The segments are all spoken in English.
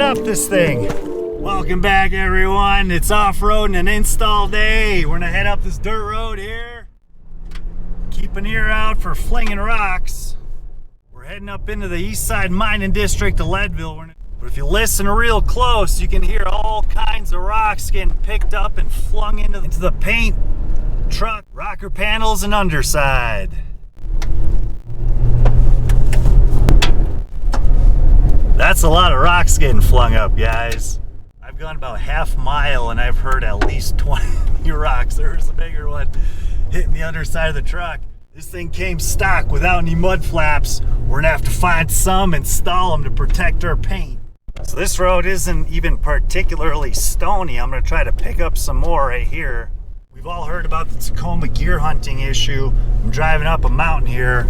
up this thing. Welcome back, everyone. It's off-road and install day. We're gonna head up this dirt road here. Keep an ear out for flinging rocks. We're heading up into the east side mining district of Leadville. But if you listen real close, you can hear all kinds of rocks getting picked up and flung into the paint, truck, rocker panels, and underside. That's a lot of rocks getting flung up, guys. I've gone about half a mile and I've heard at least 20 rocks. There's a bigger one hitting the underside of the truck. This thing came stock without any mud flaps. We're gonna have to find some, install them to protect our paint. So this road isn't even particularly stony. I'm gonna try to pick up some more right here. We've all heard about the Tacoma gear hunting issue. I'm driving up a mountain here.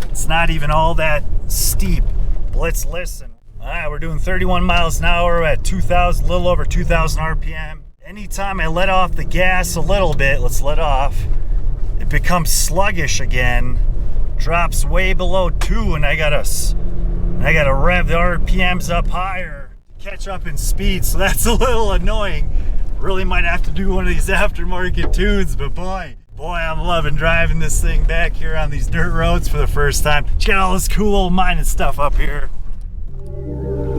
It's not even all that steep, but let's listen. All right, we're doing 31 miles an hour at 2,000, a little over 2,000 RPM. Anytime I let off the gas a little bit, let's let off, it becomes sluggish again, drops way below 2, and I gotta rev the RPMs up higher to catch up in speed, so that's a little annoying. Really might have to do one of these aftermarket tunes, but boy, I'm loving driving this thing back here on these dirt roads for the first time. You got all this cool old mining stuff up here.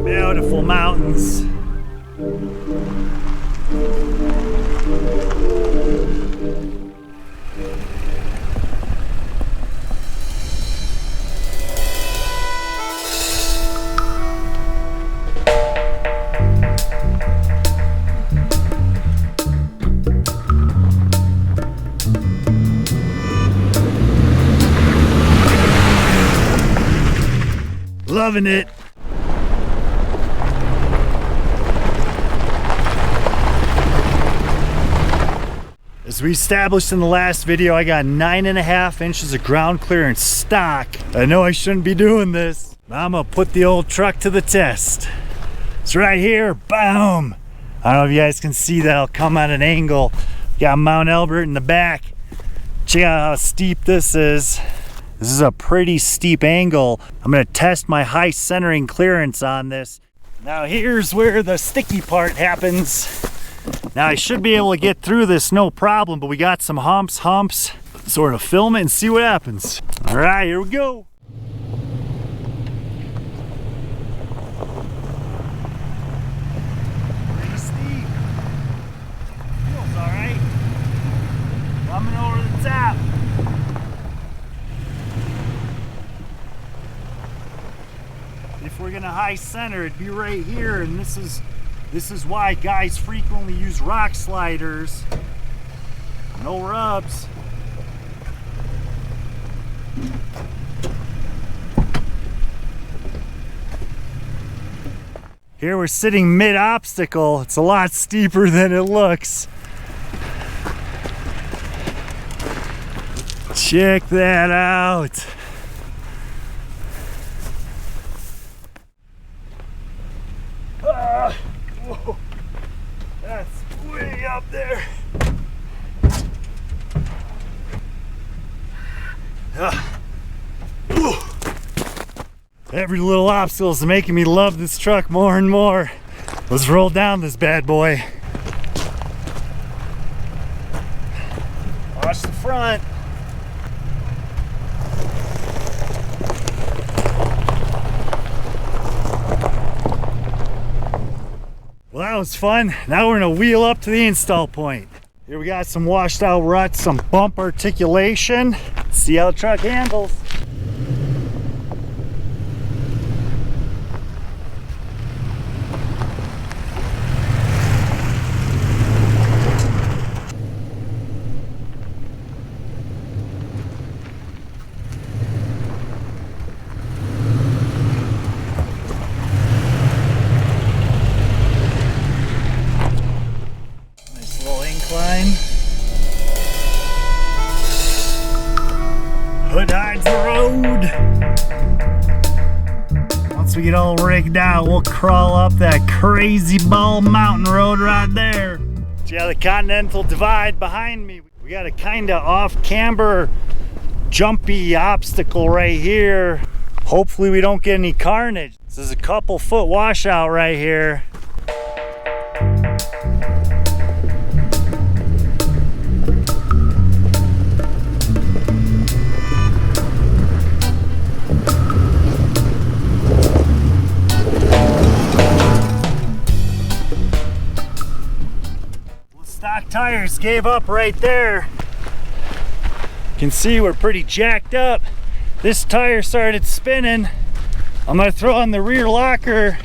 Beautiful mountains. Loving it. As we established in the last video, I got 9.5 inches of ground clearance stock. I know I shouldn't be doing this. I'm gonna put the old truck to the test. It's right here, boom. I don't know if you guys can see that. I'll come at an angle. Got Mount Elbert in the back. Check out how steep this is. This is a pretty steep angle. I'm gonna test my high centering clearance on this. Now here's where the sticky part happens. Now I should be able to get through this no problem, but we got some humps. Sort of film it and see what happens. All right, here we go. Pretty steep. Feels all right. Coming over the top. If we're gonna high center, it'd be right here, and this is why guys frequently use rock sliders. No rubs. Here we're sitting mid-obstacle. It's a lot steeper than it looks. Check that out. Whoa, that's way up there. Every little obstacle is making me love this truck more and more. Let's roll down this bad boy. Watch the front. Well, that was fun. Now we're gonna wheel up to the install point. Here we got some washed out ruts, some bump articulation. Let's see how the truck handles. Hood hides the road. Once we get all rigged out, we'll crawl up that crazy ball mountain road right there. Yeah, the Continental Divide behind me. We got a kind of off-camber, jumpy obstacle right here. Hopefully we don't get any carnage. This is a couple foot washout right here. Stock tires gave up right there. You can see we're pretty jacked up. This tire started spinning. I'm gonna throw on the rear locker.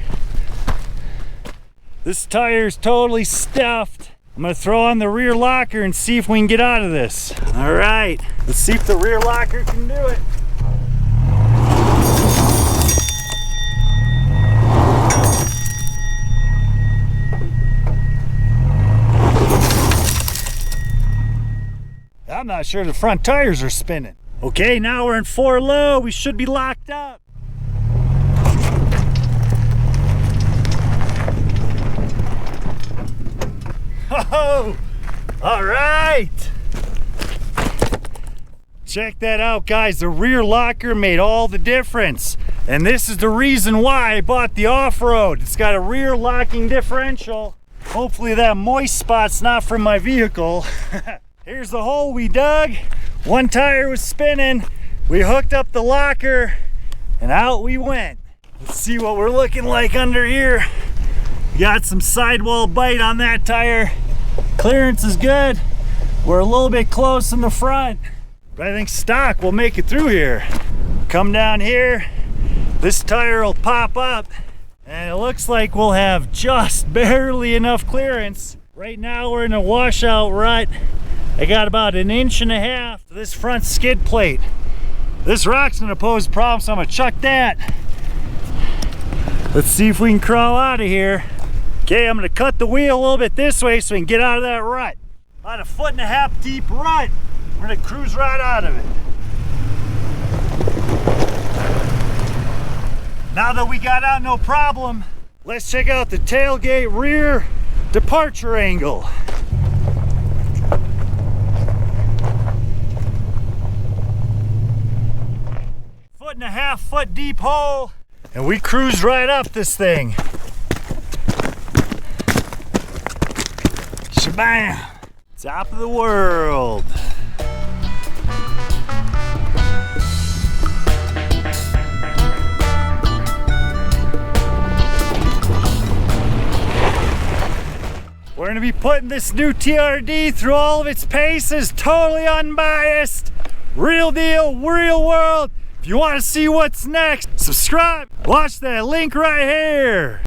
This tire's totally stuffed. I'm gonna throw on the rear locker and see if we can get out of this. All right, let's see if the rear locker can do it. I'm not sure the front tires are spinning. Okay, now we're in 4 low. We should be locked up. Oh, all right. Check that out, guys. The rear locker made all the difference. And this is the reason why I bought the off-road. It's got a rear locking differential. Hopefully that moist spot's not from my vehicle. Here's the hole we dug. One tire was spinning. We hooked up the locker and out we went. Let's see what we're looking like under here. We got some sidewall bite on that tire. Clearance is good. We're a little bit close in the front, but I think stock will make it through here. Come down here, this tire will pop up and it looks like we'll have just barely enough clearance. Right now we're in a washout rut. I got about 1.5 inches to this front skid plate. This rock's gonna pose a problem, so I'm gonna chuck that. Let's see if we can crawl out of here. Okay, I'm gonna cut the wheel a little bit this way so we can get out of that rut. About 1.5 foot deep rut. We're gonna cruise right out of it. Now that we got out no problem, let's check out the tailgate rear departure angle. 1.5 foot deep hole, and we cruised right up this thing. Shabam! Top of the world. We're gonna be putting this new TRD through all of its paces, totally unbiased, real deal, real world. If you want to see what's next, subscribe. Watch that link right here.